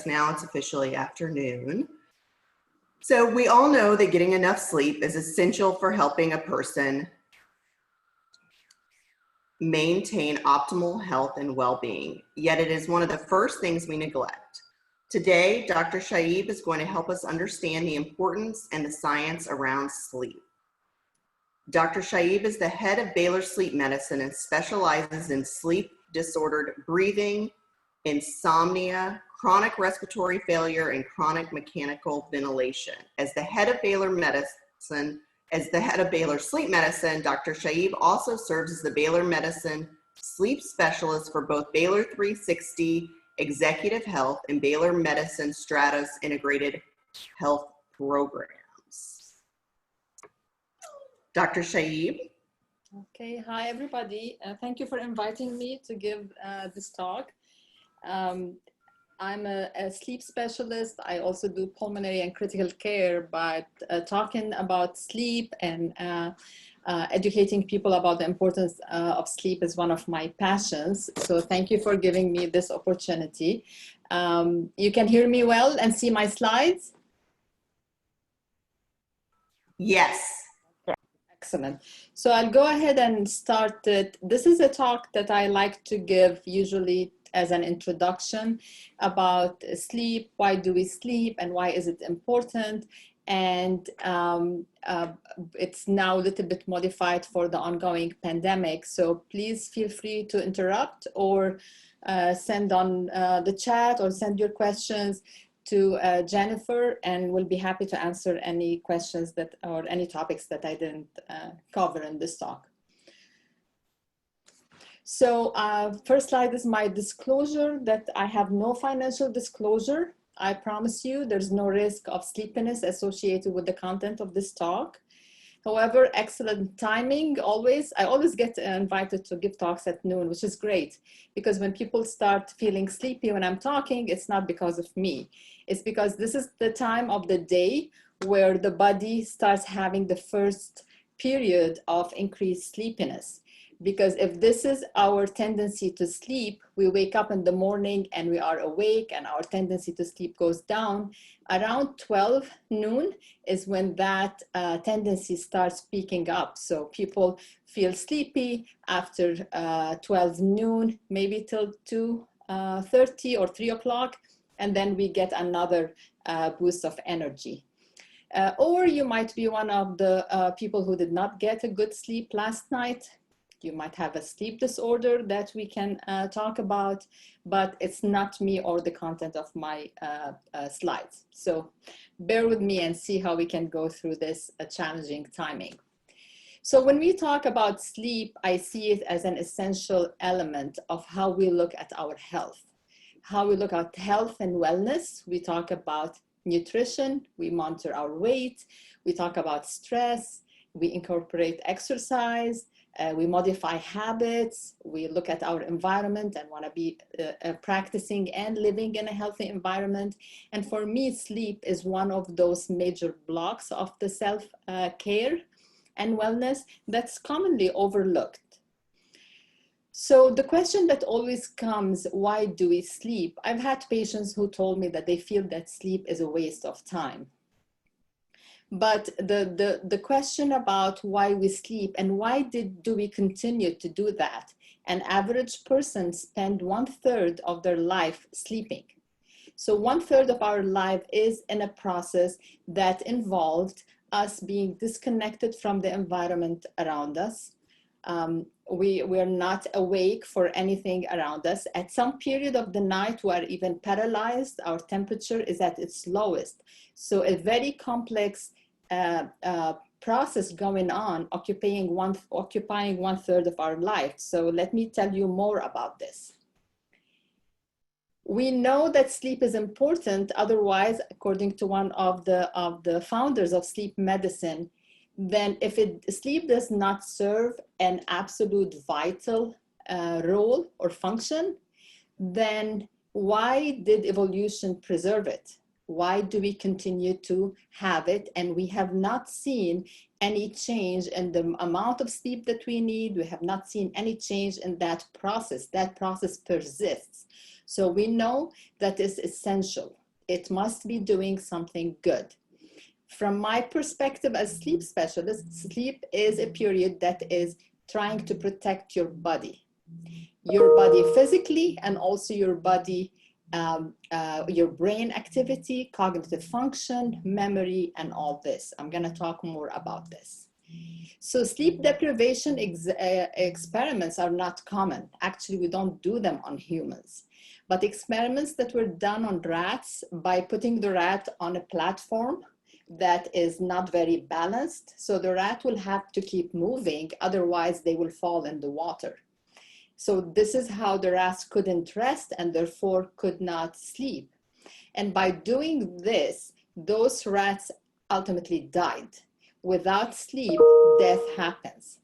Now it's officially afternoon. So we all know that getting enough sleep is essential for helping a person maintain optimal health and well-being, yet it is one of the first things we neglect. Today, Dr. Shaib is going to help us understand the importance and the science around sleep. Dr. Shaib is the head of Baylor Sleep Medicine and specializes in sleep-disordered breathing, insomnia, chronic respiratory failure, and chronic mechanical ventilation. As the head of Baylor Sleep Medicine, Dr. Shaib also serves as the Baylor Medicine sleep specialist for both Baylor 360 Executive Health and Baylor Medicine Stratus Integrated Health Programs. Dr. Shaib. Okay, hi everybody. Thank you for inviting me to give this talk. I'm a sleep specialist. I also do pulmonary and critical care, but talking about sleep and educating people about the importance of sleep is one of my passions. So thank you for giving me this opportunity. You can hear me well and see my slides? Yes. Excellent. So I'll go ahead and start it. This is a talk that I like to give usually as an introduction about sleep. Why do we sleep and why is it important? And it's now a little bit modified for the ongoing pandemic. So please feel free to interrupt or send on the chat or send your questions to Jennifer, and we'll be happy to answer any questions that or any topics that I didn't cover in this talk. So first slide is my disclosure that I have no financial disclosure. I promise you there's no risk of sleepiness associated with the content of this talk. However, excellent timing always. I always get invited to give talks at noon, which is great because when people start feeling sleepy when I'm talking, it's not because of me. It's because this is the time of the day where the body starts having the first period of increased sleepiness. Because if this is our tendency to sleep, we wake up in the morning and we are awake and our tendency to sleep goes down. Around 12 noon is when that tendency starts peaking up. So people feel sleepy after 12 noon, maybe till 2:30 or 3 o'clock, and then we get another boost of energy. Or you might be one of the people who did not get a good sleep last night. You might have a sleep disorder that we can talk about, but it's not me or the content of my slides. So bear with me and see how we can go through this challenging timing. So when we talk about sleep, I see it as an essential element of how we look at our health. How we look at health and wellness. We talk about nutrition, we monitor our weight, we talk about stress, we incorporate exercise, we modify habits, we look at our environment and want to be practicing and living in a healthy environment. And for me, sleep is one of those major blocks of the self-care and wellness that's commonly overlooked. So the question that always comes, why do we sleep? I've had patients who told me that they feel that sleep is a waste of time. But the question about why we sleep and why do we continue to do that? An average person spend 1/3 of their life sleeping. So 1/3 of our life is in a process that involved us being disconnected from the environment around us. We're not awake for anything around us. At some period of the night, we are even paralyzed. Our temperature is at its lowest. So a very complex process going on, occupying 1/3 of our life. So let me tell you more about this. We know that sleep is important. Otherwise, according to one of the founders of sleep medicine, then if sleep does not serve an absolute vital role or function, then why did evolution preserve it? Why do we continue to have it? And we have not seen any change in the amount of sleep that we need. We have not seen any change in that process. That process persists. So we know that is essential. It must be doing something good. From my perspective as sleep specialist, sleep is a period that is trying to protect your body physically, and also your body, your brain activity, cognitive function, memory, and all this. I'm going to talk more about this. So sleep deprivation experiments are not common. Actually, we don't do them on humans. But experiments that were done on rats by putting the rat on a platform that is not very balanced. So the rat will have to keep moving, otherwise they will fall in the water. So this is how the rats couldn't rest and therefore could not sleep. And by doing this, those rats ultimately died. Without sleep, death happens.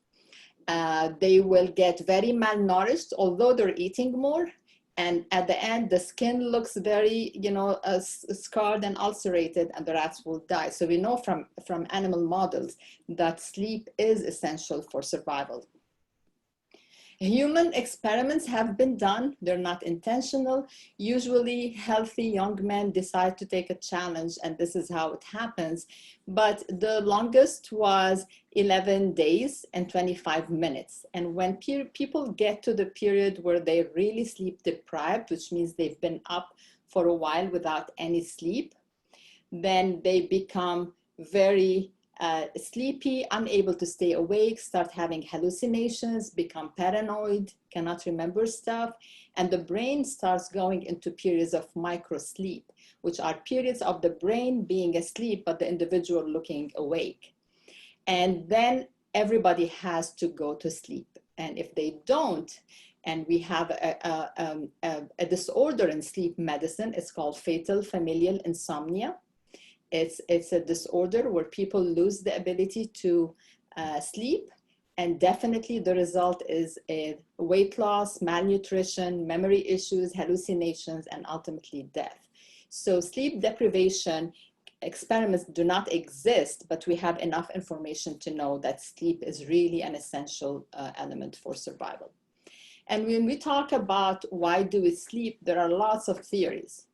They will get very malnourished, although they're eating more. And at the end, the skin looks very, scarred and ulcerated, and the rats will die. So we know from animal models that sleep is essential for survival. Human experiments have been done. They're not intentional. Usually healthy young men decide to take a challenge, and this is how it happens. But the longest was 11 days and 25 minutes. And when people get to the period where they're really sleep deprived, which means they've been up for a while without any sleep, then they become very sleepy, unable to stay awake, start having hallucinations, become paranoid, cannot remember stuff, and the brain starts going into periods of microsleep, which are periods of the brain being asleep, but the individual looking awake. And then everybody has to go to sleep. And if they don't, and we have a disorder in sleep medicine, it's called fatal familial insomnia. It's a disorder where people lose the ability to sleep, and definitely the result is a weight loss, malnutrition, memory issues, hallucinations, and ultimately death. So sleep deprivation experiments do not exist, but we have enough information to know that sleep is really an essential element for survival. And when we talk about why do we sleep, there are lots of theories.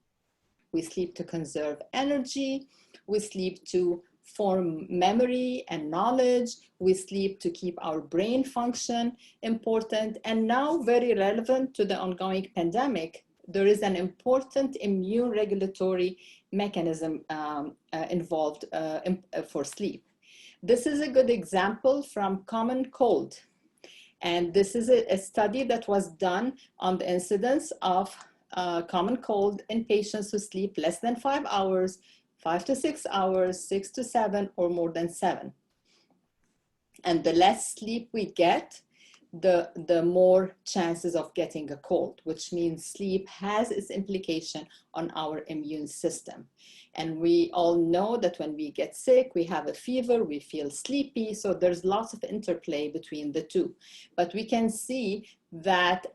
We sleep to conserve energy. We sleep to form memory and knowledge. We sleep to keep our brain function important. And now, very relevant to the ongoing pandemic, there is an important immune regulatory mechanism involved for sleep. This is a good example from common cold. And this is a study that was done on the incidence of common cold in patients who sleep less than 5 hours, 5 to 6 hours, 6 to 7, or more than 7. And the less sleep we get, the more chances of getting a cold, which means sleep has its implication on our immune system. And we all know that when we get sick, we have a fever, we feel sleepy. So there's lots of interplay between the two. But we can see that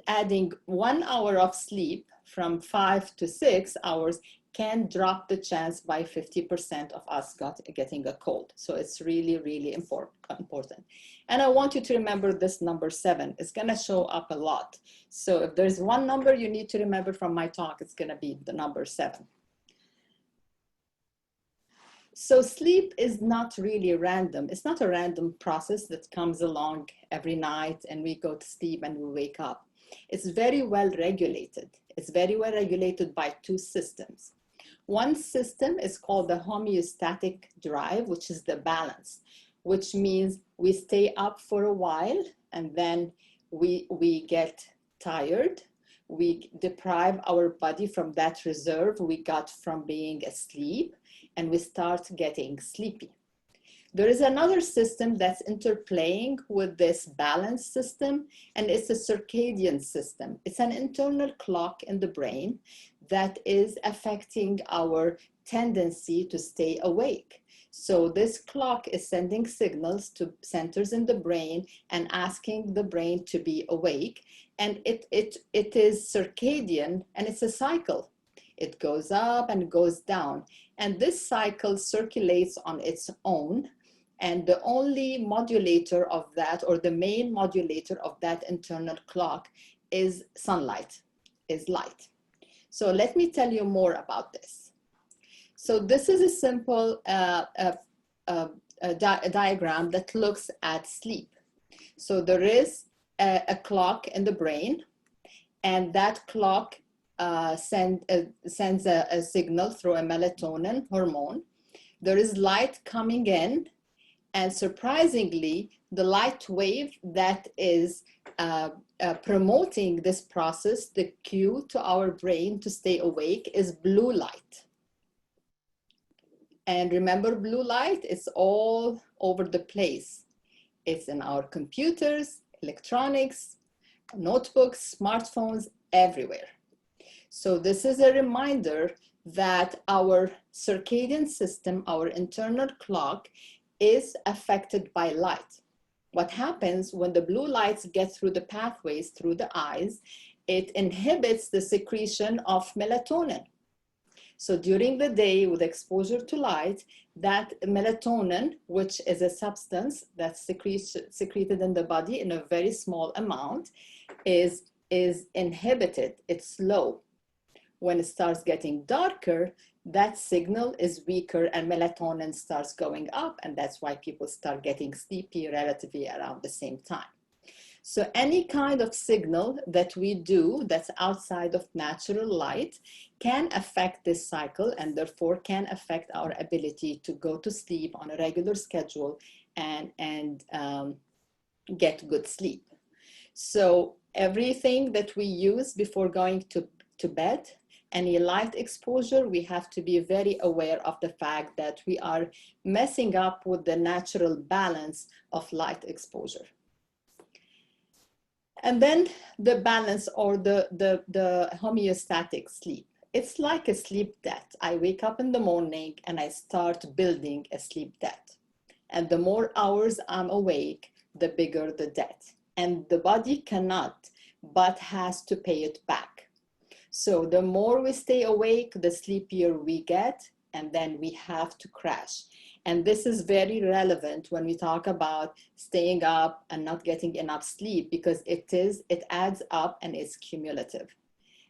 adding 1 hour of sleep from 5 to 6 hours can drop the chance by 50% of us getting a cold. So it's really, really important. And I want you to remember this number 7. It's gonna show up a lot. So if there's one number you need to remember from my talk, it's gonna be the number 7. So sleep is not really random. It's not a random process that comes along every night and we go to sleep and we wake up. It's very well regulated. It's very well regulated by 2 systems. One system is called the homeostatic drive, which is the balance, which means we stay up for a while and then we get tired. We deprive our body from that reserve we got from being asleep, and we start getting sleepy. There is another system that's interplaying with this balance system, and it's a circadian system. It's an internal clock in the brain that is affecting our tendency to stay awake. So this clock is sending signals to centers in the brain and asking the brain to be awake. And it is circadian, and it's a cycle. It goes up and goes down. And this cycle circulates on its own. And the only modulator of that, or the main modulator of that internal clock, is sunlight, is light. So let me tell you more about this. So this is a simple diagram that looks at sleep. So there is a clock in the brain, and that clock sends a signal through a melatonin hormone. There is light coming in, and surprisingly, the light wave that is promoting this process, the cue to our brain to stay awake, is blue light. And remember, blue light is all over the place. It's in our computers, electronics, notebooks, smartphones, everywhere. So this is a reminder that our circadian system, our internal clock, is affected by light. What happens when the blue lights get through the pathways, through the eyes, it inhibits the secretion of melatonin. So during the day, with exposure to light, that melatonin, which is a substance that's secreted in the body in a very small amount, is inhibited. It's low. When it starts getting darker, that signal is weaker and melatonin starts going up, and that's why people start getting sleepy relatively around the same time. So any kind of signal that we do that's outside of natural light can affect this cycle, and therefore can affect our ability to go to sleep on a regular schedule and get good sleep. So everything that we use before going to bed, any light exposure, we have to be very aware of the fact that we are messing up with the natural balance of light exposure. And then the balance, or the homeostatic sleep. It's like a sleep debt. I wake up in the morning and I start building a sleep debt. And the more hours I'm awake, the bigger the debt. And the body cannot, but has to pay it back. So the more we stay awake, the sleepier we get, and then we have to crash. And this is very relevant when we talk about staying up and not getting enough sleep, because it adds up and it's cumulative.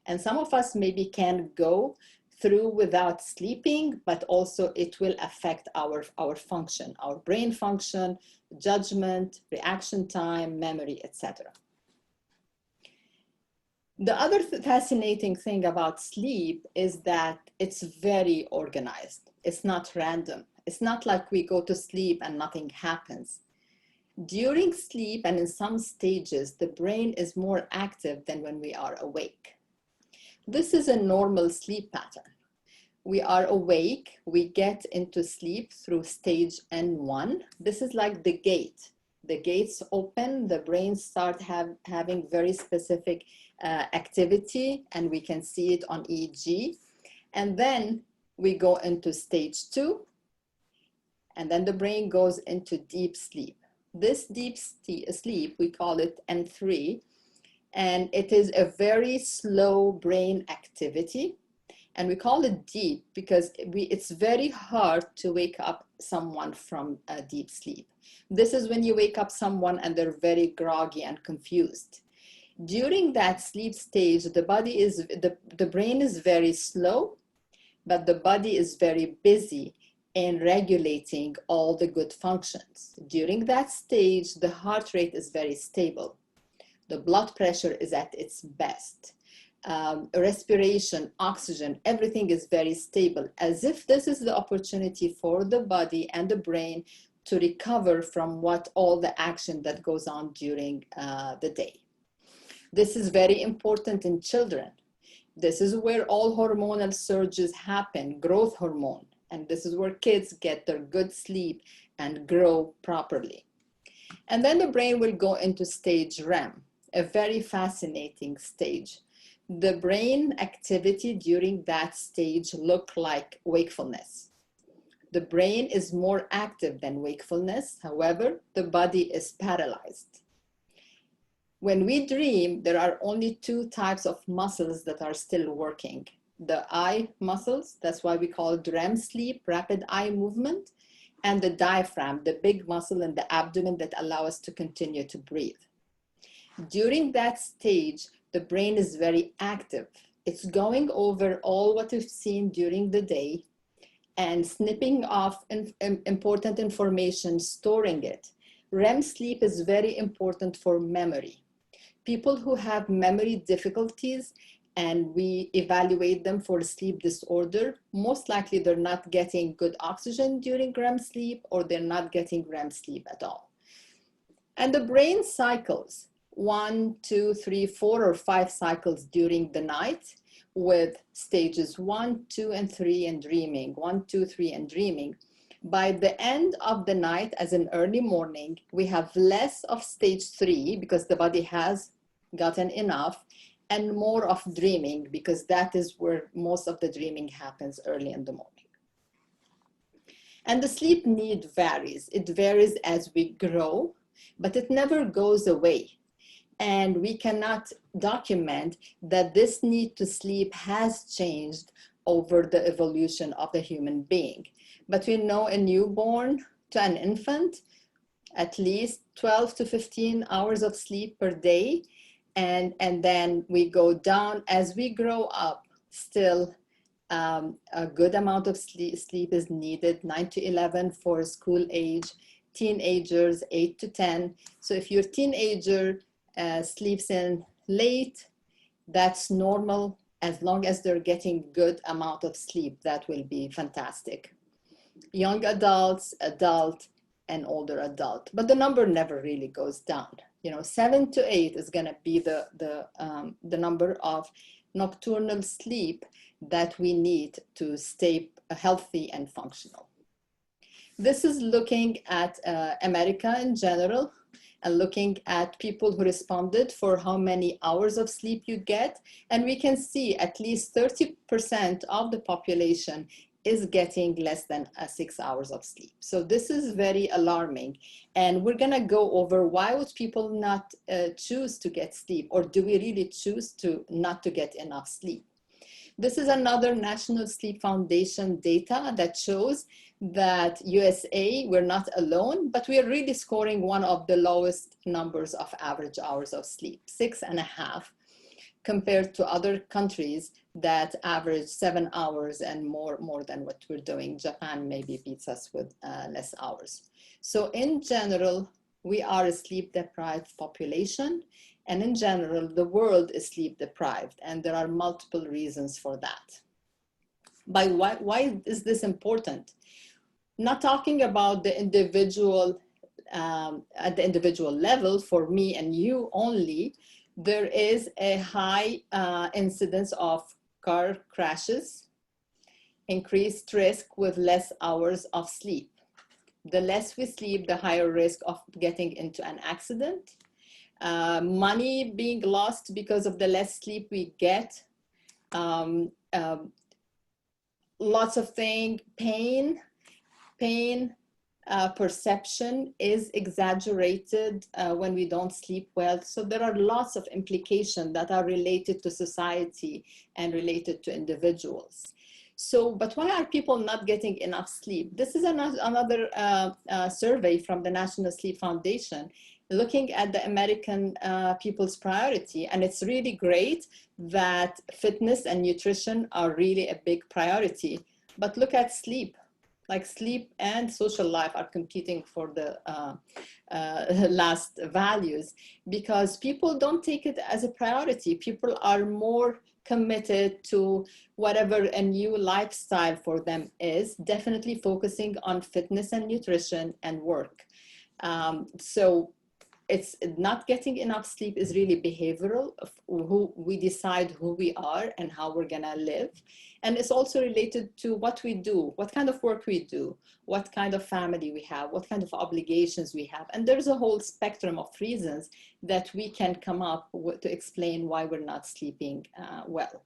And some of us maybe can go through without sleeping, but also it will affect our function, our brain function, judgment, reaction time, memory, etc. The other fascinating thing about sleep is that it's very organized. It's not random. It's not like we go to sleep and nothing happens. During sleep and in some stages, the brain is more active than when we are awake. This is a normal sleep pattern. We are awake, we get into sleep through stage N1. This is like the gate. The gates open, the brain starts having very specific activity, and we can see it on EEG. And then we go into stage 2, and then the brain goes into deep sleep. This deep sleep, we call it N3, and it is a very slow brain activity. And we call it deep because it's very hard to wake up someone from a deep sleep. This is when you wake up someone and they're very groggy and confused. During that sleep stage, the brain is very slow, but the body is very busy in regulating all the good functions. During that stage, the heart rate is very stable. The blood pressure is at its best. Respiration, oxygen, everything is very stable, as if this is the opportunity for the body and the brain to recover from all the action that goes on during the day. This is very important in children. This is where all hormonal surges happen, growth hormone, and this is where kids get their good sleep and grow properly. And then the brain will go into stage REM, a very fascinating stage. The brain activity during that stage looks like wakefulness. The brain is more active than wakefulness. However, the body is paralyzed. When we dream, there are only 2 types of muscles that are still working. the eye muscles. That's why we call it REM sleep, rapid eye movement, and the diaphragm, the big muscle in the abdomen that allow us to continue to breathe. During that stage, the brain is very active. It's going over all what we've seen during the day and snipping off important information, storing it. REM sleep is very important for memory. People who have memory difficulties and we evaluate them for sleep disorder, most likely they're not getting good oxygen during REM sleep, or they're not getting REM sleep at all. And the brain cycles 1, 2, 3, 4, or 5 cycles during the night, with stages 1, 2, and 3 and dreaming, 1, 2, 3 and dreaming. By the end of the night, as in early morning, we have less of stage 3 because the body has gotten enough, and more of dreaming because that is where most of the dreaming happens early in the morning. And the sleep need varies. It varies as we grow, but it never goes away. And we cannot document that this need to sleep has changed over the evolution of the human being. But we know a newborn to an infant, at least 12 to 15 hours of sleep per day. And then we go down as we grow up. Still, a good amount of sleep is needed, 9 to 11 for school age, teenagers 8 to 10. So if your teenager sleeps in late, that's normal. As long as they're getting good amount of sleep, that will be fantastic. Young adults, adult, and older adult, but the number never really goes down. 7 to 8 is going to be the number of nocturnal sleep that we need to stay healthy and functional. This is looking at America in general, and looking at people who responded for how many hours of sleep you get. And we can see at least 30% of the population is getting less than 6 hours of sleep. So this is very alarming. And we're gonna go over why would people not choose to get sleep, or do we really choose to not to get enough sleep? This is another National Sleep Foundation data that shows that USA, we're not alone, but we are really scoring one of the lowest numbers of average hours of sleep, 6.5, compared to other countries that average 7 hours and more than what we're doing. Japan maybe beats us with less hours. So in general, we are a sleep deprived population. And in general, the world is sleep deprived, and there are multiple reasons for that. But why is this important? Not talking about the individual, at the individual level for me and you only, there is a high incidence of car crashes, increased risk with less hours of sleep. The less we sleep, the higher risk of getting into an accident. Money being lost because of the less sleep we get. Lots of things, pain perception is exaggerated when we don't sleep well. So there are lots of implications that are related to society and related to individuals. So, but why are people not getting enough sleep? This is another survey from the National Sleep Foundation looking at the American people's priority. And it's really great that fitness and nutrition are really a big priority. But look at sleep. Like sleep and social life are competing for the last values, because people don't take it as a priority. People are more committed to whatever a new lifestyle for them is, definitely focusing on fitness and nutrition and work. So it's not getting enough sleep is really behavioral, of who we decide who we are and how we're gonna live. And it's also related to what we do, what kind of work we do, what kind of family we have, what kind of obligations we have. And there's a whole spectrum of reasons that we can come up with to explain why we're not sleeping well.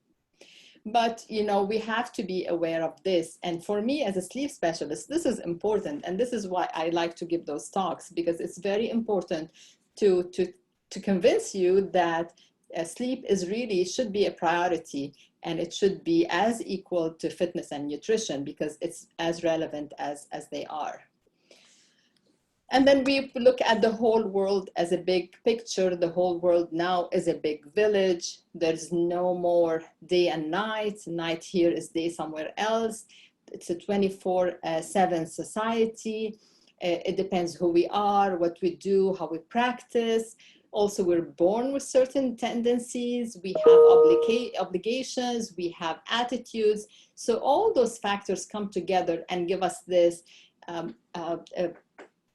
But, you know, we have to be aware of this. And for me as a sleep specialist, this is important. And this is why I like to give those talks, because it's very important to convince you that sleep is really should be a priority And it should be as equal to fitness and nutrition because it's as relevant as they are. And then we look at the whole world as a big picture. The whole world now is a big village. There's no more day and night. Night here is day somewhere else. It's a 24/7 society. It depends who we are, what we do, how we practice. Also, we're born with certain tendencies. We have obligations. We have attitudes. So all those factors come together and give us this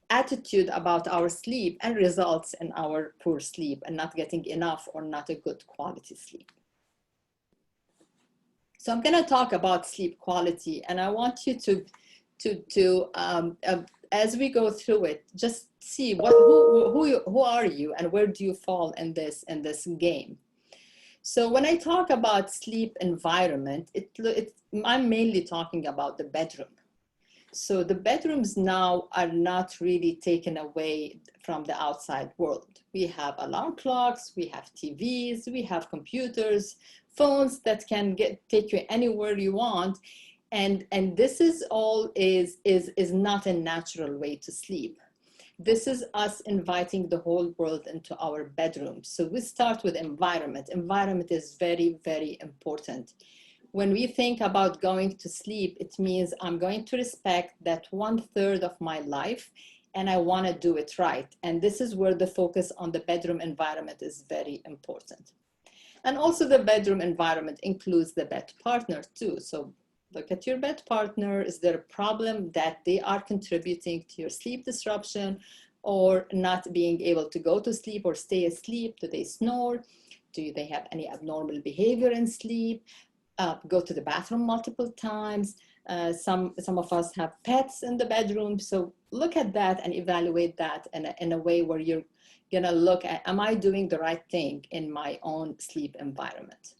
attitude about our sleep and results in our poor sleep and not getting enough or not a good quality sleep. So I'm going to talk about sleep quality, and I want you to as we go through it, just see who are you and where do you fall in this game. So when I talk about sleep environment, I'm mainly talking about the bedroom. So the bedrooms now are not really taken away from the outside world. We have alarm clocks, we have TVs, we have computers, phones that can take you anywhere you want. And this is all is not a natural way to sleep. This is us inviting the whole world into our bedrooms. So we start with environment. Environment is very, very important. When we think about going to sleep, it means I'm going to respect that 1/3 of my life and I want to do it right. And this is where the focus on the bedroom environment is very important. And also the bedroom environment includes the bed partner too. So look at your bed partner. Is there a problem that they are contributing to your sleep disruption or not being able to go to sleep or stay asleep? Do they snore? Do they have any abnormal behavior in sleep? Go to the bathroom multiple times. Some of us have pets in the bedroom. So look at that and evaluate that in a way where you're gonna look at, am I doing the right thing in my own sleep environment?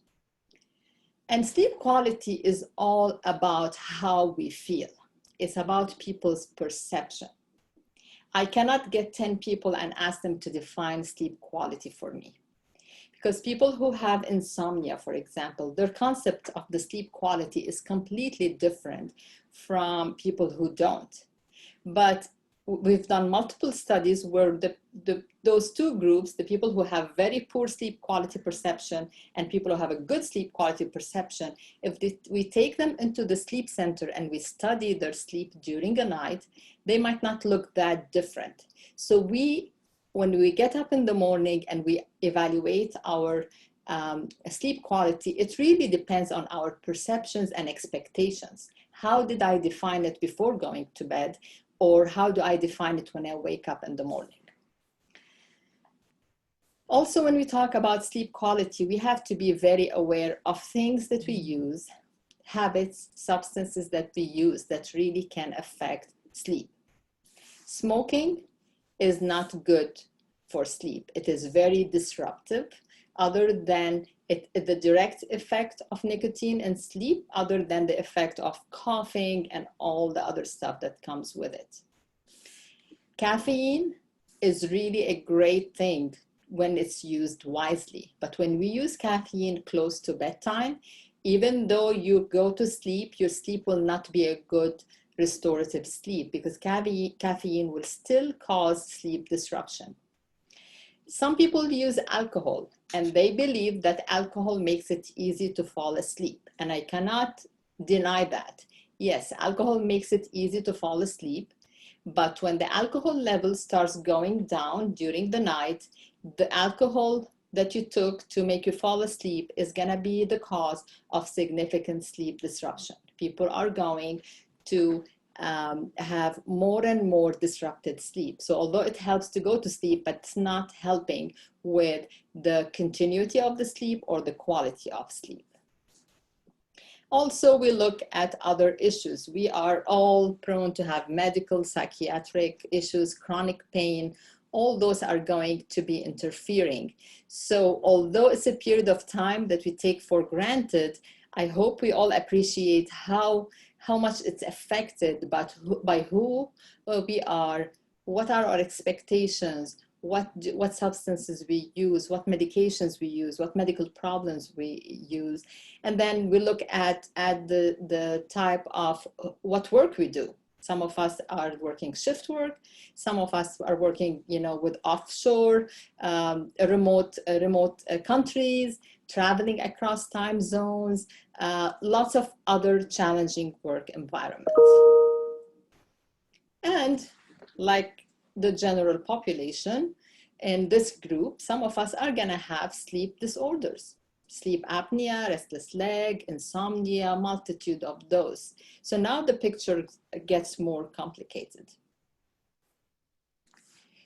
And sleep quality is all about how we feel. It's about people's perception. I cannot get 10 people and ask them to define sleep quality for me. Because people who have insomnia, for example, their concept of the sleep quality is completely different from people who don't. But we've done multiple studies where those two groups, the people who have very poor sleep quality perception and people who have a good sleep quality perception, if we take them into the sleep center and we study their sleep during the night, they might not look that different. So when we get up in the morning and we evaluate our sleep quality, it really depends on our perceptions and expectations. How did I define it before going to bed? Or how do I define it when I wake up in the morning? Also, when we talk about sleep quality, we have to be very aware of things that we use, habits, substances that we use that really can affect sleep. Smoking is not good for sleep. It is very disruptive, other than the direct effect of nicotine in sleep, other than the effect of coughing and all the other stuff that comes with it. Caffeine is really a great thing when it's used wisely. But when we use caffeine close to bedtime, even though you go to sleep, your sleep will not be a good restorative sleep because caffeine will still cause sleep disruption. Some people use alcohol and they believe that alcohol makes it easy to fall asleep. And I cannot deny that. Yes, alcohol makes it easy to fall asleep, but when the alcohol level starts going down during the night, the alcohol that you took to make you fall asleep is gonna be the cause of significant sleep disruption. People are going to have more and more disrupted sleep. So although it helps to go to sleep, but it's not helping with the continuity of the sleep or the quality of sleep. Also, we look at other issues. We are all prone to have medical, psychiatric issues, chronic pain. All those are going to be interfering. So although it's a period of time that we take for granted, I hope we all appreciate how much it's affected by who we are, what are our expectations, what substances we use, what medications we use, what medical problems we use. And then we look at the type of what work we do. Some of us are working shift work. Some of us are working, with offshore, remote countries, traveling across time zones, lots of other challenging work environments. And like the general population, in this group, some of us are gonna have sleep disorders. Sleep apnea, restless leg, insomnia, multitude of those. So now the picture gets more complicated.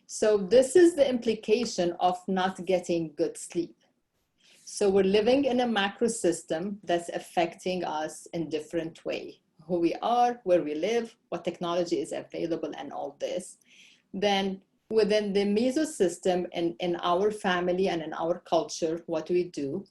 So this is the implication of not getting good sleep. So we're living in a macro system that's affecting us in different way. Who we are, where we live, what technology is available, and all this. Then within the mesosystem in our family and in our culture, what we do,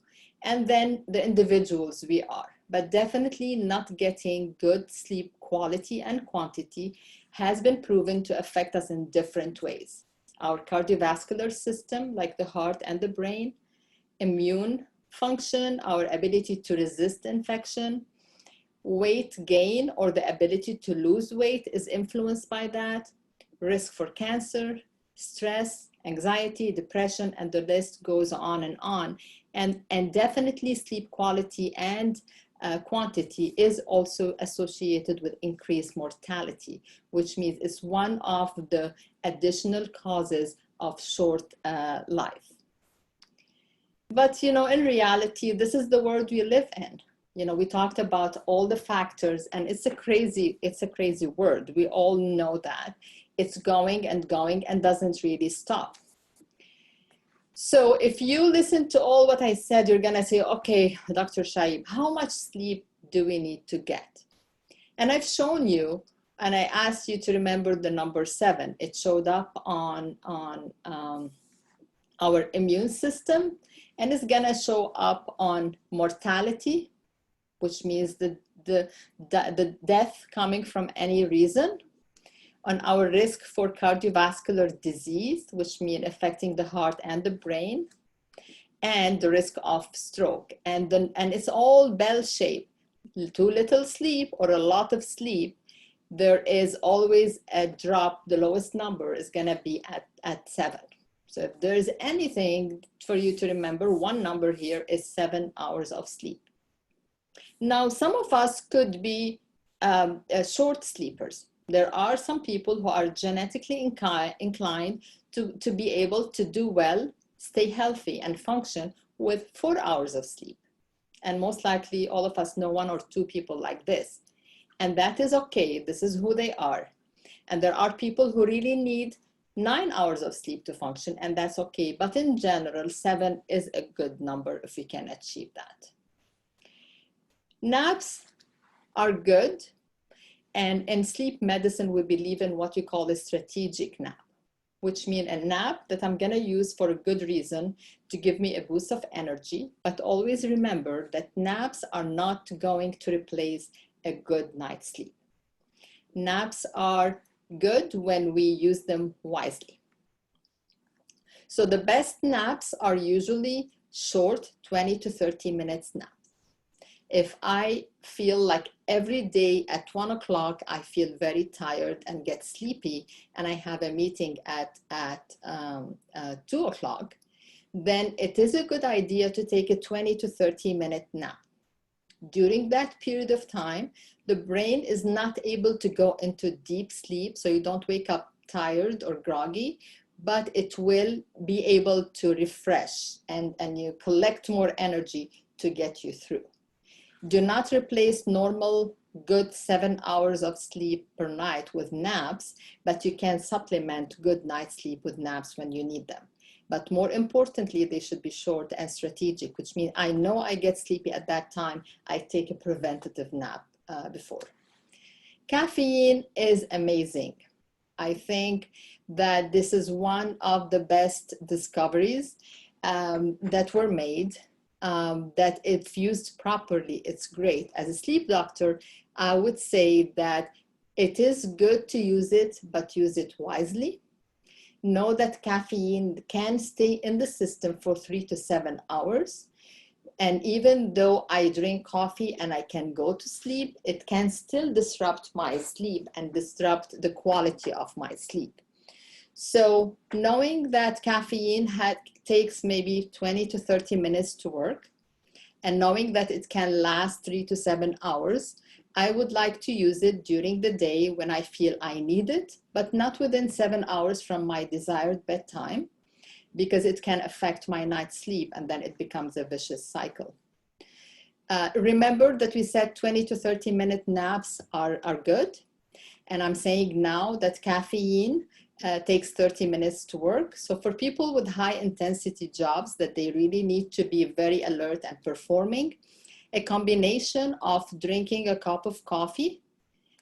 and then the individuals we are. But definitely not getting good sleep quality and quantity has been proven to affect us in different ways. Our cardiovascular system, like the heart and the brain, immune function, our ability to resist infection, weight gain or the ability to lose weight is influenced by that, risk for cancer, stress, anxiety, depression, and the list goes on and on. And definitely sleep quality and quantity is also associated with increased mortality, which means it's one of the additional causes of short life. But, in reality, this is the world we live in. We talked about all the factors, and it's a crazy word. We all know that. It's going and going and doesn't really stop. So if you listen to all what I said, you're gonna say, okay, Dr. Shaib, how much sleep do we need to get? And I've shown you, and I asked you to remember the number 7. It showed up on our immune system, and it's gonna show up on mortality, which means the death coming from any reason, on our risk for cardiovascular disease, which means affecting the heart and the brain, and the risk of stroke. And it's all bell-shaped. Too little sleep or a lot of sleep, there is always a drop. The lowest number is gonna be at 7. So if there's anything for you to remember, one number here is 7 hours of sleep. Now, some of us could be short sleepers. There are some people who are genetically inclined to be able to do well, stay healthy, and function with 4 hours of sleep. And most likely, all of us know 1 or 2 people like this. And that is okay. This is who they are. And there are people who really need 9 hours of sleep to function, and that's okay. But in general, 7 is a good number if we can achieve that. Naps are good. And in sleep medicine, we believe in what we call a strategic nap, which means a nap that I'm gonna use for a good reason to give me a boost of energy. But always remember that naps are not going to replace a good night's sleep. Naps are good when we use them wisely. So the best naps are usually short 20 to 30 minutes naps. If I feel like every day at 1 o'clock, I feel very tired and get sleepy, and I have a meeting at 2 o'clock, then it is a good idea to take a 20 to 30-minute nap. During that period of time, the brain is not able to go into deep sleep, so you don't wake up tired or groggy, but it will be able to refresh and you collect more energy to get you through. Do not replace normal good 7 hours of sleep per night with naps, but you can supplement good night's sleep with naps when you need them. But more importantly, they should be short and strategic, which means I know I get sleepy at that time, I take a preventative nap before. Caffeine is amazing. I think that this is one of the best discoveries that were made. That if used properly, it's great. As a sleep doctor, I would say that it is good to use it, but use it wisely. Know that caffeine can stay in the system for 3 to 7 hours. And even though I drink coffee and I can go to sleep, it can still disrupt my sleep and disrupt the quality of my sleep. So knowing that caffeine takes maybe 20 to 30 minutes to work, and knowing that it can last 3 to 7 hours, I would like to use it during the day when I feel I need it, but not within 7 hours from my desired bedtime, because it can affect my night's sleep and then it becomes a vicious cycle. Remember that we said 20 to 30-minute naps are good. And I'm saying now that caffeine takes 30 minutes to work. So for people with high intensity jobs that they really need to be very alert and performing, a combination of drinking a cup of coffee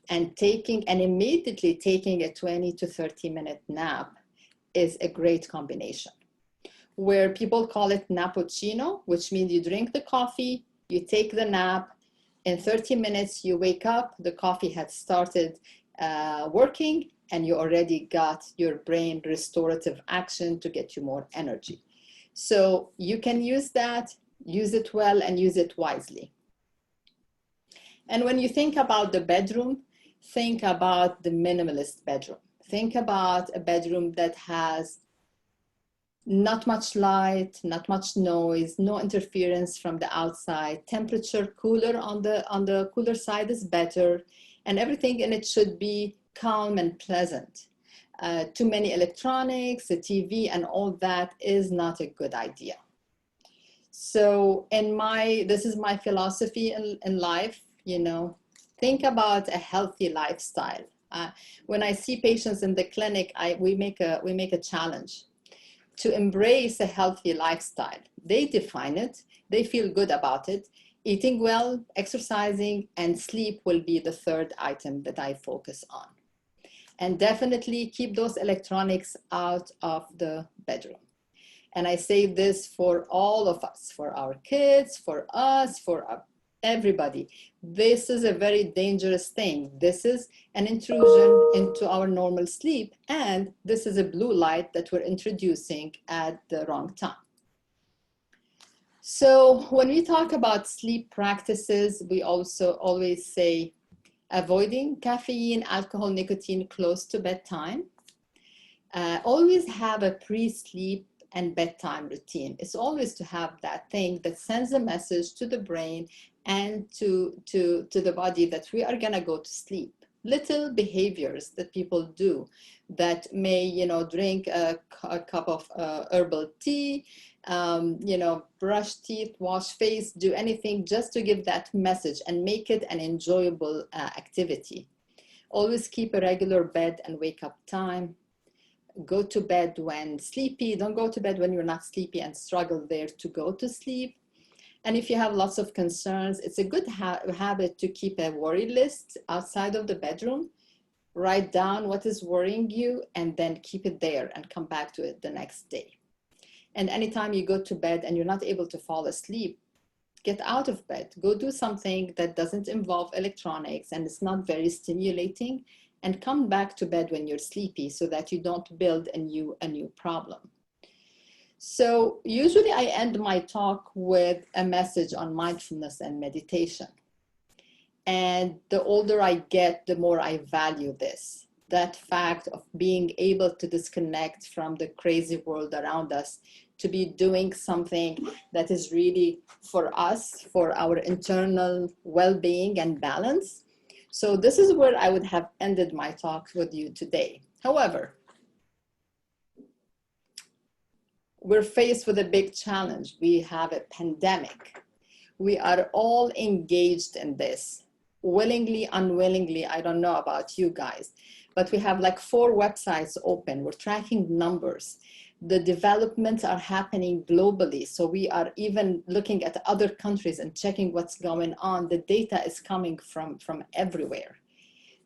and immediately taking a 20 to 30-minute nap is a great combination. Where people call it nappuccino, which means you drink the coffee, you take the nap, in 30 minutes you wake up, the coffee had started working, and you already got your brain restorative action to get you more energy. So you can use that, use it well, and use it wisely. And when you think about the bedroom, think about the minimalist bedroom. Think about a bedroom that has not much light, not much noise, no interference from the outside, temperature cooler on the cooler side is better, and everything in it should be calm and pleasant. Too many electronics, a TV, and all that is not a good idea. So this is my philosophy in life, think about a healthy lifestyle. When I see patients in the clinic, we make a challenge to embrace a healthy lifestyle. They define it, they feel good about it. Eating well, exercising, and sleep will be the third item that I focus on. And definitely keep those electronics out of the bedroom. And I say this for all of us, for our kids, for us, for everybody. This is a very dangerous thing. This is an intrusion into our normal sleep, and this is a blue light that we're introducing at the wrong time. So when we talk about sleep practices, we also always say avoiding caffeine, alcohol, nicotine close to bedtime. Always have a pre-sleep and bedtime routine. It's always to have that thing that sends a message to the brain and to the body that we are gonna go to sleep. Little behaviors that people do that may, drink a cup of herbal tea, brush teeth, wash face, do anything just to give that message and make it an enjoyable activity. Always keep a regular bed and wake up time. Go to bed when sleepy. Don't go to bed when you're not sleepy and struggle there to go to sleep. And if you have lots of concerns, it's a good habit to keep a worry list outside of the bedroom. Write down what is worrying you and then keep it there and come back to it the next day. And anytime you go to bed and you're not able to fall asleep, get out of bed. Go do something that doesn't involve electronics and it's not very stimulating, and come back to bed when you're sleepy so that you don't build a new problem. So usually I end my talk with a message on mindfulness and meditation. And the older I get, the more I value this. That fact of being able to disconnect from the crazy world around us, to be doing something that is really for us, for our internal well-being and balance. So this is where I would have ended my talk with you today. However, we're faced with a big challenge. We have a pandemic. We are all engaged in this, willingly, unwillingly. I don't know about you guys, but we have like 4 websites open. We're tracking numbers. The developments are happening globally. So we are even looking at other countries and checking what's going on. The data is coming from everywhere.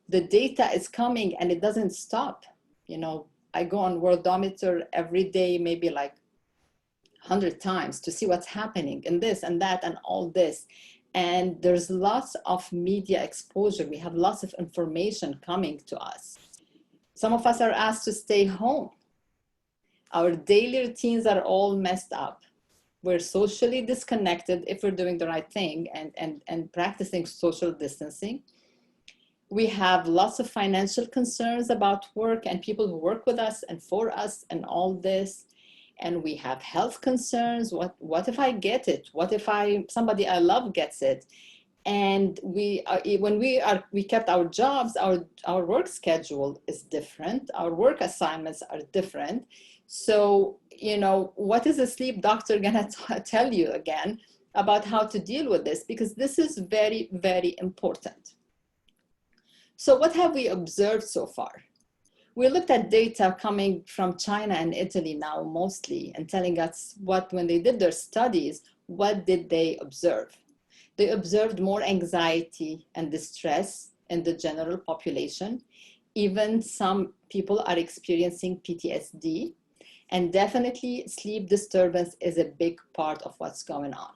The data is coming and it doesn't stop. I go on Worldometer every day, maybe like 100 times to see what's happening in this and that and all this. And there's lots of media exposure. We have lots of information coming to us. Some of us are asked to stay home. Our daily routines are all messed up. We're socially disconnected if we're doing the right thing and practicing social distancing. We have lots of financial concerns about work and people who work with us and for us and all this. And we have health concerns. What if I get it? What if somebody I love gets it? And when we kept our jobs, our work schedule is different. Our work assignments are different. So, what is a sleep doctor gonna tell you again about how to deal with this? Because this is very, very important. So what have we observed so far? We looked at data coming from China and Italy now mostly, and telling us when they did their studies, what did they observe? They observed more anxiety and distress in the general population. Even some people are experiencing PTSD, and definitely sleep disturbance is a big part of what's going on.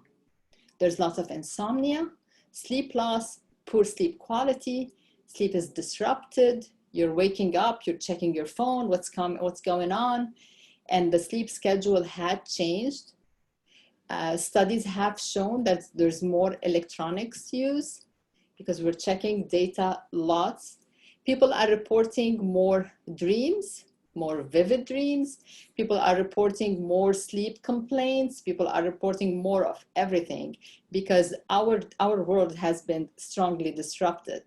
There's lots of insomnia, sleep loss, poor sleep quality, sleep is disrupted, you're waking up, you're checking your phone, what's going on, and the sleep schedule had changed. Studies have shown that there's more electronics use because we're checking data lots. People are reporting more dreams, more vivid dreams. People are reporting more sleep complaints. People are reporting more of everything because our world has been strongly disrupted.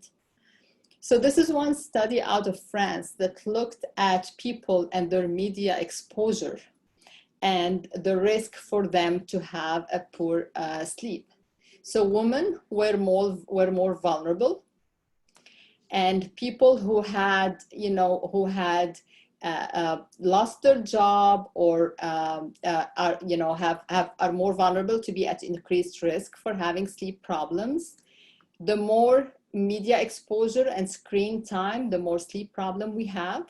So this is one study out of France that looked at people and their media exposure and the risk for them to have a poor sleep. So women were more vulnerable, and people who had lost their job or are more vulnerable to be at increased risk for having sleep problems. The more media exposure and screen time, the more sleep problem we have.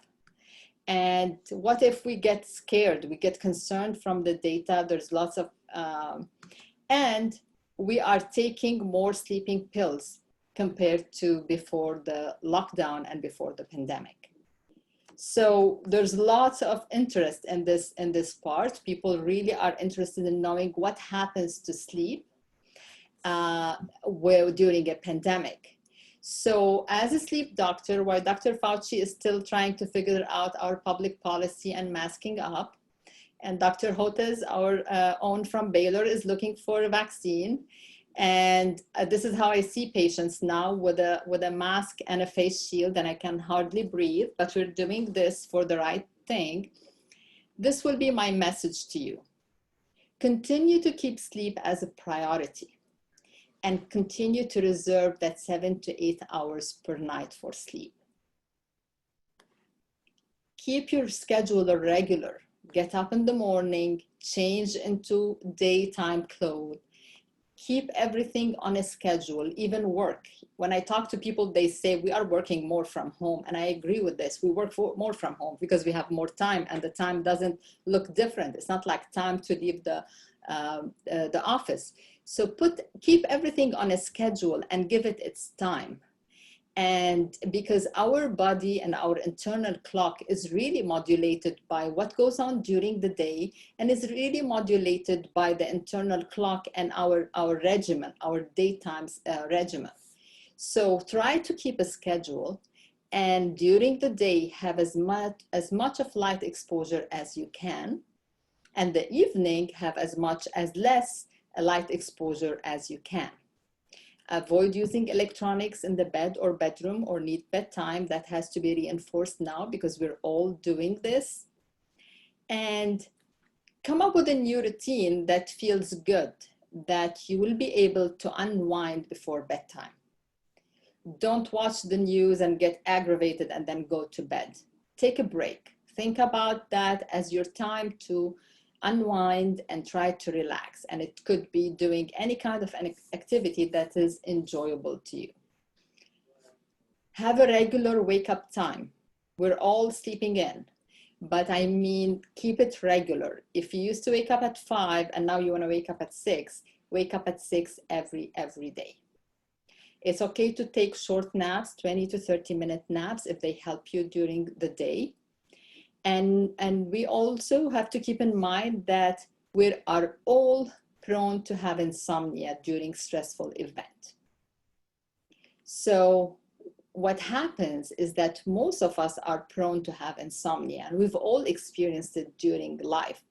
And what if we get scared? We get concerned from the data. There's lots of, and we are taking more sleeping pills compared to before the lockdown and before the pandemic. So there's lots of interest in this part. People really are interested in knowing what happens to sleep during a pandemic. So as a sleep doctor, while Dr. Fauci is still trying to figure out our public policy and masking up, and Dr. Hotez, our own from Baylor, is looking for a vaccine. And this is how I see patients now with a mask and a face shield, and I can hardly breathe, but we're doing this for the right thing. This will be my message to you. Continue to keep sleep as a priority and continue to reserve that 7 to 8 hours per night for sleep. Keep your schedule regular. Get up in the morning, change into daytime clothes. Keep everything on a schedule, even work. When I talk to people, they say we are working more from home, and I agree with this. We work more from home because we have more time, and the time doesn't look different. It's not like time to leave the office. So keep everything on a schedule and give it its time. And because our body and our internal clock is really modulated by what goes on during the day, and is really modulated by the internal clock and our regimen, our daytime regimen. So try to keep a schedule, and during the day have as much of light exposure as you can, and the evening have as less light exposure as you can. Avoid using electronics in the bed or bedroom or need bedtime. That has to be reinforced now because we're all doing this. And come up with a new routine that feels good, that you will be able to unwind before bedtime. Don't watch the news and get aggravated and then go to bed. Take a break. Think about that as your time to unwind and try to relax. And it could be doing any kind of an activity that is enjoyable to you. Have a regular wake-up time. We're all sleeping in, but I mean, keep it regular. If you used to wake up at 5 and now you want to wake up at 6, wake up at 6 every day. It's okay to take short naps, 20 to 30-minute naps if they help you during the day. And we also have to keep in mind that we are all prone to have insomnia during stressful event. So what happens is that most of us are prone to have insomnia, and we've all experienced it during life.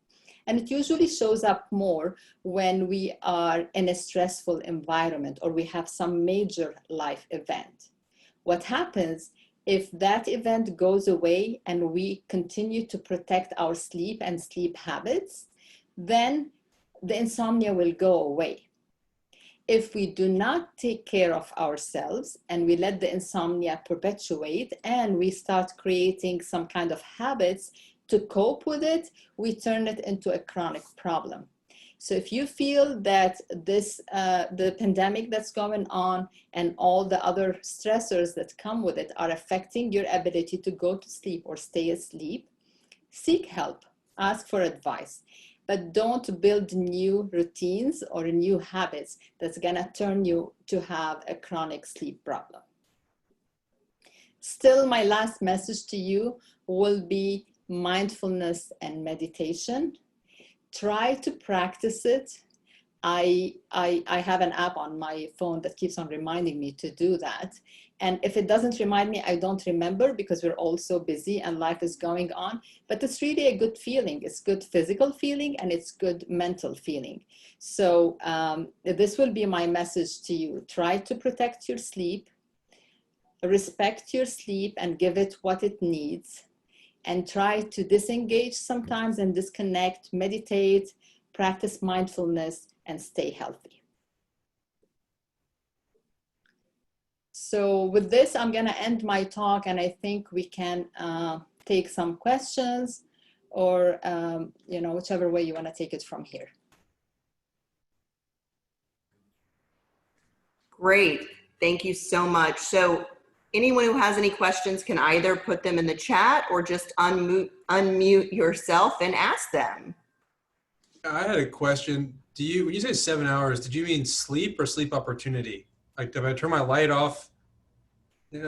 And it usually shows up more when we are in a stressful environment or we have some major life event. What happens if that event goes away and we continue to protect our sleep and sleep habits, then the insomnia will go away. If we do not take care of ourselves and we let the insomnia perpetuate and we start creating some kind of habits to cope with it, we turn it into a chronic problem. So if you feel that the pandemic that's going on and all the other stressors that come with it are affecting your ability to go to sleep or stay asleep, seek help, ask for advice. But don't build new routines or new habits that's gonna turn you to have a chronic sleep problem. Still, my last message to you will be mindfulness and meditation. Try to practice it. I have an app on my phone that keeps on reminding me to do that. And if it doesn't remind me, I don't remember because we're all so busy and life is going on. But it's really a good feeling. It's good physical feeling and it's good mental feeling. So this will be my message to you. Try to protect your sleep, respect your sleep and give it what it needs, and try to disengage sometimes and disconnect, meditate, practice mindfulness, and stay healthy. So with this, I'm gonna end my talk, and I think we can take some questions or whichever way you wanna take it from here. Great, thank you so much. So anyone who has any questions can either put them in the chat or just unmute yourself and ask them. I had a question. When you say 7 hours, did you mean sleep or sleep opportunity? Like if I turn my light off,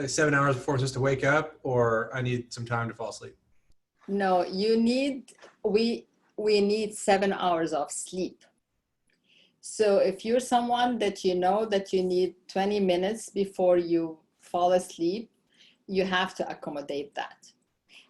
7 hours before it's just to wake up, or I need some time to fall asleep? No, we need 7 hours of sleep. So if you're someone that you know that you need 20 minutes before you fall asleep, you have to accommodate that.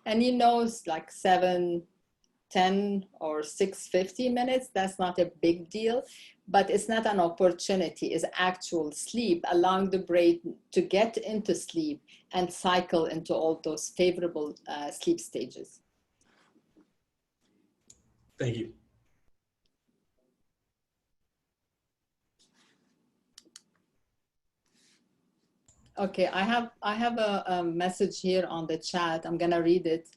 And it's like 7:10 or 6:50 minutes, that's not a big deal, but it's not an opportunity, it's actual sleep, allowing the brain to get into sleep and cycle into all those favorable sleep stages. Thank you. Okay, I have a message here on the chat. I'm gonna read it.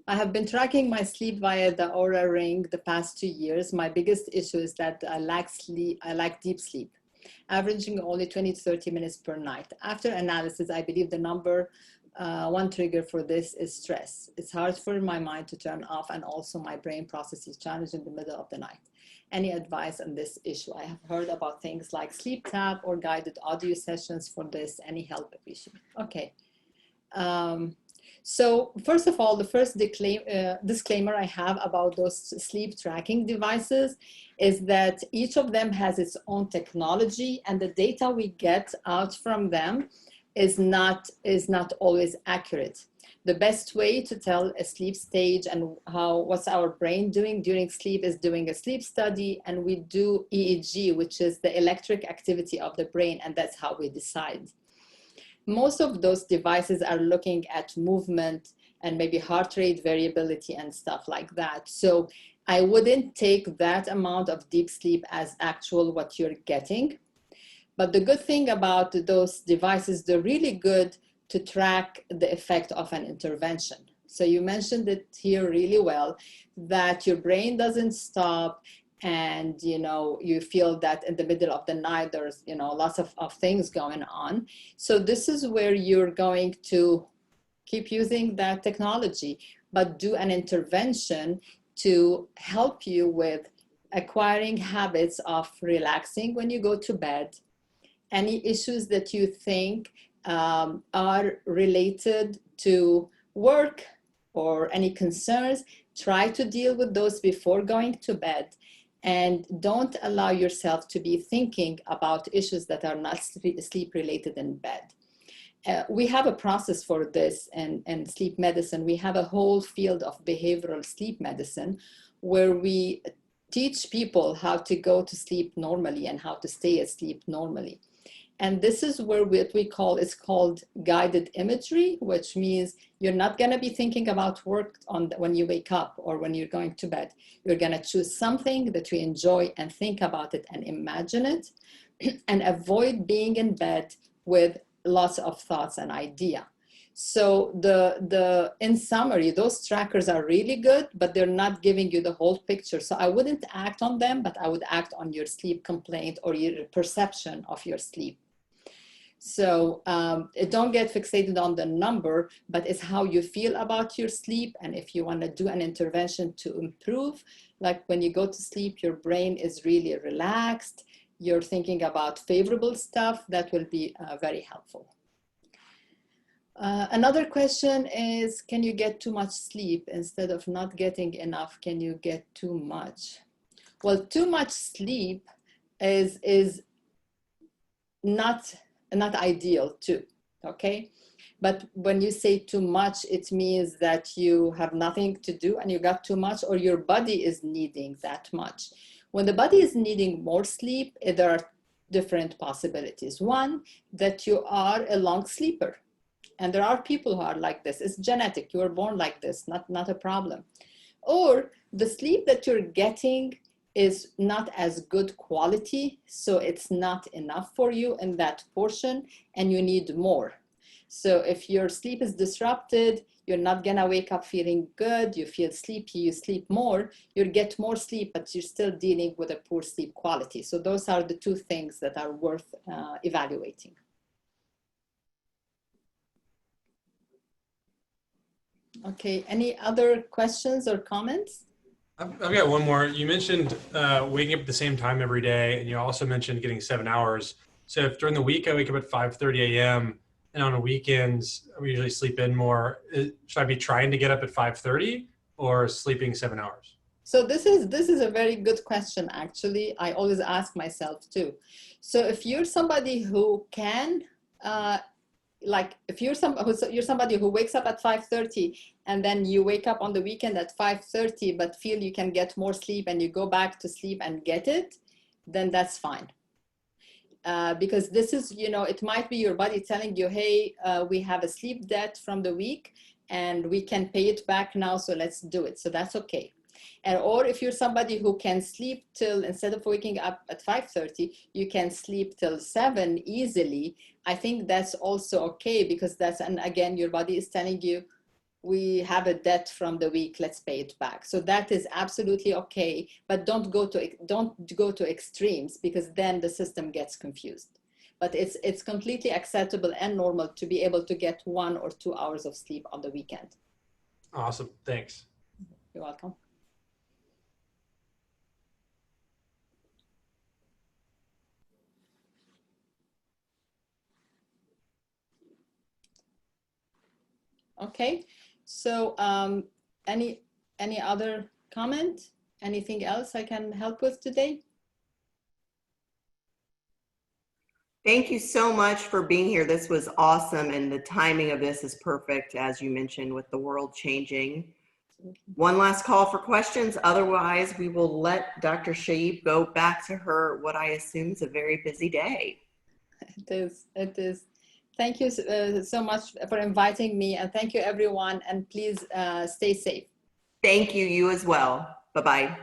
I have been tracking my sleep via the Aura Ring the past 2 years. My biggest issue is that I lack deep sleep, averaging only 20 to 30 minutes per night. After analysis, I believe the number one trigger for this is stress. It's hard for my mind to turn off, and also my brain processes challenge in the middle of the night. Any advice on this issue? I have heard about things like sleep tap or guided audio sessions for this. Any help appreciated? Okay. So first of all, the first disclaimer I have about those sleep tracking devices is that each of them has its own technology, and the data we get out from them is not always accurate. The best way to tell a sleep stage and what's our brain doing during sleep is doing a sleep study, and we do EEG, which is the electric activity of the brain, and that's how we decide. Most of those devices are looking at movement and maybe heart rate variability and stuff like that. So I wouldn't take that amount of deep sleep as actual what you're getting. But the good thing about those devices, they're really good to track the effect of an intervention. So you mentioned it here really well, that your brain doesn't stop, and you feel that in the middle of the night there's lots of things going on. So this is where you're going to keep using that technology, but do an intervention to help you with acquiring habits of relaxing when you go to bed. Any issues that you think are related to work or any concerns, try to deal with those before going to bed. And don't allow yourself to be thinking about issues that are not sleep related in bed. We have a process for this in sleep medicine. We have a whole field of behavioral sleep medicine where we teach people how to go to sleep normally and how to stay asleep normally. And this is where what we call, it's called guided imagery, which means you're not going to be thinking about work when you wake up or when you're going to bed. You're going to choose something that you enjoy and think about it and imagine it, and avoid being in bed with lots of thoughts and idea. So in summary, those trackers are really good, but they're not giving you the whole picture. So I wouldn't act on them, but I would act on your sleep complaint or your perception of your sleep. So don't get fixated on the number, but it's how you feel about your sleep. And if you want to do an intervention to improve, like when you go to sleep, your brain is really relaxed. You're thinking about favorable stuff. That will be very helpful. Another question is, can you get too much sleep? Instead of not getting enough, can you get too much? Well, too much sleep is not ideal too, okay? But when you say too much, it means that you have nothing to do and you got too much, or your body is needing that much. When the body is needing more sleep, there are different possibilities. One, that you are a long sleeper. And there are people who are like this. It's genetic. You were born like this, not a problem. Or the sleep that you're getting is not as good quality, so it's not enough for you in that portion, and you need more. So if your sleep is disrupted, you're not gonna wake up feeling good, you feel sleepy, you sleep more, you'll get more sleep, but you're still dealing with a poor sleep quality. So those are the two things that are worth evaluating. Okay, any other questions or comments? I've got one more. You mentioned waking up at the same time every day, and you also mentioned getting 7 hours. So if during the week I wake up at 5:30 a.m. and on the weekends I usually sleep in more, should I be trying to get up at 5:30 or sleeping 7 hours? So this is a very good question, actually. I always ask myself too. So if you're somebody who can, like if you're somebody who wakes up at 5:30 and then you wake up on the weekend at 5:30 but feel you can get more sleep and you go back to sleep and get it, then that's fine. Because this is, it might be your body telling you, hey, we have a sleep debt from the week and we can pay it back now, so let's do it. So that's okay. Or if you're somebody who can sleep till, instead of waking up at 5:30, you can sleep till 7 easily, I think that's also okay, because that's, and again, your body is telling you, we have a debt from the week, let's pay it back. So that is absolutely okay, but don't go to extremes, because then the system gets confused. But it's completely acceptable and normal to be able to get 1 or 2 hours of sleep on the weekend. Awesome, thanks. You're welcome. Okay, so any other comment? Anything else I can help with today? Thank you so much for being here. This was awesome, and the timing of this is perfect, as you mentioned, with the world changing. One last call for questions. Otherwise, we will let Dr. Shaib go back to her, what I assume is a very busy day. It is. Thank you so much for inviting me, and thank you everyone, and please stay safe. Thank you, you as well. Bye-bye.